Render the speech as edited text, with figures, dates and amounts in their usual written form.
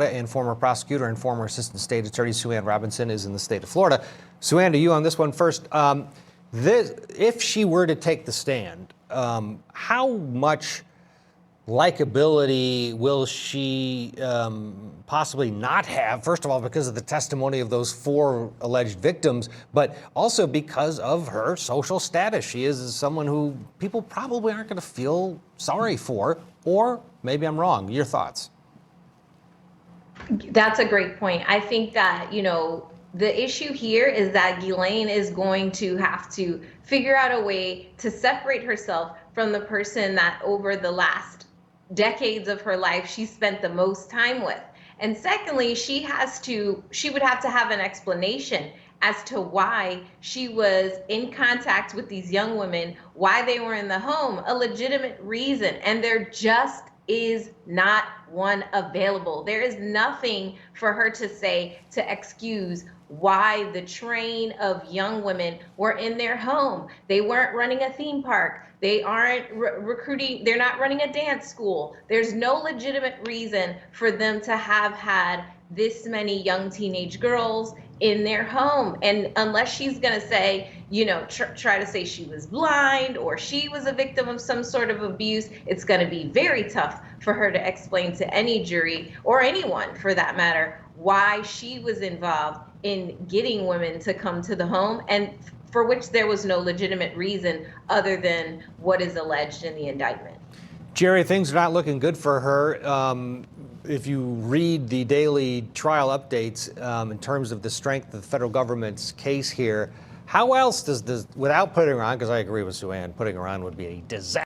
and former prosecutor and former assistant state attorney Sue-Ann Robinson is in the state of Florida. Sue-Ann, to you on this one first. If she were to take the stand, how much likability will she possibly not have? First of all, because of the testimony of those 4 alleged victims, but also because of her social status. She is someone who people probably aren't going to feel sorry for, or maybe I'm wrong. Your thoughts? That's a great point. I think that, the issue here is that Ghislaine is going to have to figure out a way to separate herself from the person that over the last decades of her life she spent the most time with. And secondly, she would have to have an explanation as to why she was in contact with these young women, why they were in the home, a legitimate reason. And there just is not one available. There is nothing for her to say to excuse why the train of young women were in their home. They weren't running a theme park. They aren't recruiting. They're not running a dance school. There's no legitimate reason for them to have had this many young teenage girls in their home. And unless she's going to say, try to say she was blind or she was a victim of some sort of abuse, it's going to be very tough for her to explain to any jury or anyone for that matter why she was involved in getting women to come to the home, and for which there was no legitimate reason other than what is alleged in the indictment. Jerry, things are not looking good for her. If you read the daily trial updates in terms of the strength of the federal government's case here, how else does this, without putting her on, because I agree with Sue-Ann, putting her on would be a disaster.